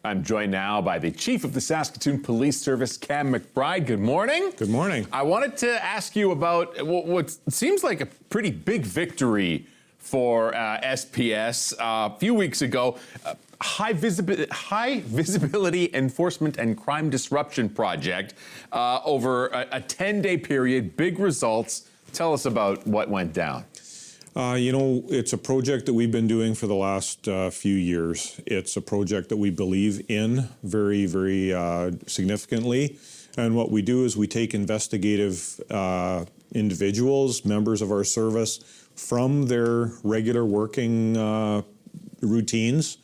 I'm joined now by the Chief of the Saskatoon Police Service, Cam McBride. Good morning. Good morning. I wanted to ask you about what seems like a pretty big victory for SPS. A few weeks ago, high visibility enforcement and crime disruption project over a 10-day period, big results. Tell us about what went down. It's a project that we've been doing for the last few years. It's a project that we believe in very, very significantly. And what we do is we take investigative individuals, members of our service, from their regular working routines,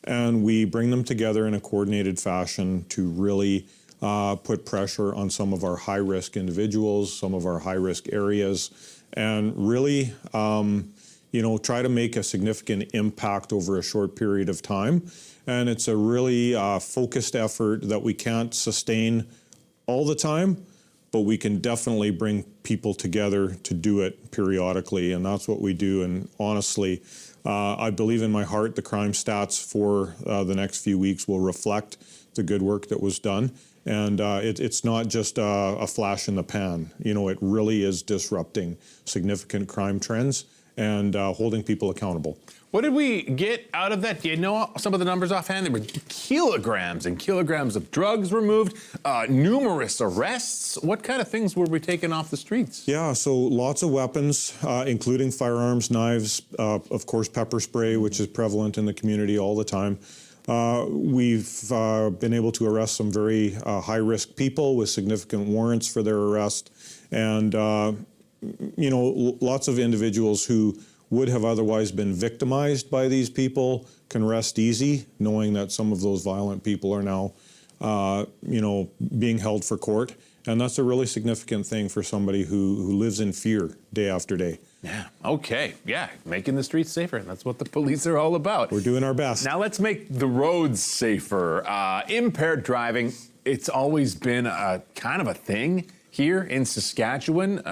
and we bring them together in a coordinated fashion to really put pressure on some of our high-risk individuals, some of our high-risk areas, and really, try to make a significant impact over a short period of time. And it's a really focused effort that we can't sustain all the time, but we can definitely bring people together to do it periodically, and that's what we do. And honestly, I believe in my heart the crime stats for the next few weeks will reflect the good work that was done. And it's not just a flash in the pan. It really is disrupting significant crime trends and holding people accountable. What did we get out of that? Do you know some of the numbers offhand? There were kilograms and kilograms of drugs removed, numerous arrests. What kind of things were we taking off the streets? Yeah, so lots of weapons, including firearms, knives, of course, pepper spray, which is prevalent in the community all the time. We've been able to arrest some very high-risk people with significant warrants for their arrest, and lots of individuals who would have otherwise been victimized by these people can rest easy, knowing that some of those violent people are now, being held for court, and that's a really significant thing for somebody who lives in fear day after day. Yeah, okay, yeah, making the streets safer. That's what the police are all about. We're doing our best. Now let's make the roads safer. Impaired driving, it's always been a kind of a thing here in Saskatchewan,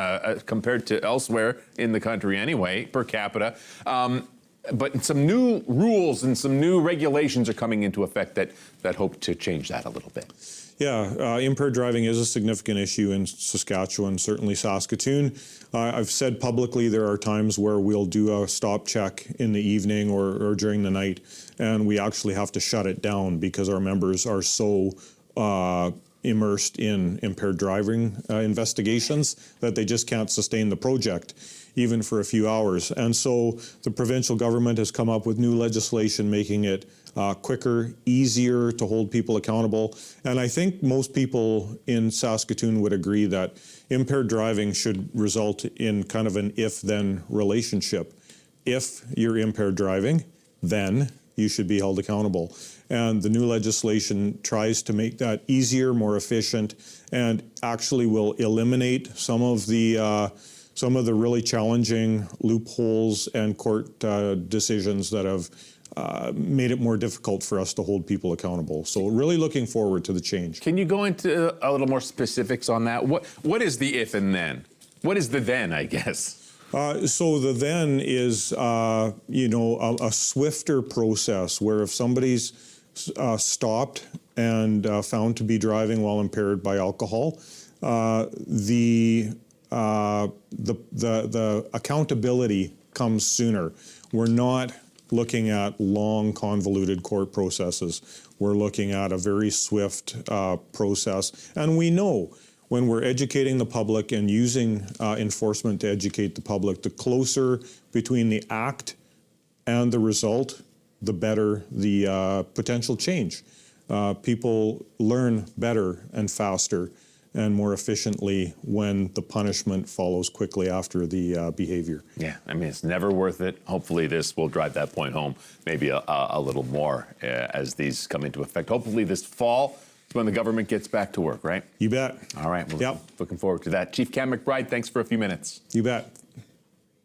compared to elsewhere in the country anyway, per capita. But some new rules and some new regulations are coming into effect that hope to change that a little bit. Yeah, impaired driving is a significant issue in Saskatchewan, certainly Saskatoon. I've said publicly there are times where we'll do a stop check in the evening or during the night, and we actually have to shut it down because our members are so immersed in impaired driving investigations that they just can't sustain the project even for a few hours. And so the provincial government has come up with new legislation making it quicker, easier to hold people accountable. And I think most people in Saskatoon would agree that impaired driving should result in kind of an if-then relationship. If you're impaired driving, then you should be held accountable. And the new legislation tries to make that easier, more efficient, and actually will eliminate some of the really challenging loopholes and court decisions that have made it more difficult for us to hold people accountable. So really looking forward to the change. Can you go into a little more specifics on that? What is the if and then? What is the then, I guess? So the then is, a swifter process where if somebody's stopped and found to be driving while impaired by alcohol, the accountability comes sooner. We're not looking at long, convoluted court processes. We're looking at a very swift process, and we know when we're educating the public and using enforcement to educate the public, the closer between the act and the result, the better the potential change. People learn better and faster and more efficiently when the punishment follows quickly after the behavior. Yeah, I mean, it's never worth it. Hopefully this will drive that point home maybe a little more as these come into effect. Hopefully this fall is when the government gets back to work, right? You bet. All right, well, looking forward to that. Chief Cam McBride, thanks for a few minutes. You bet.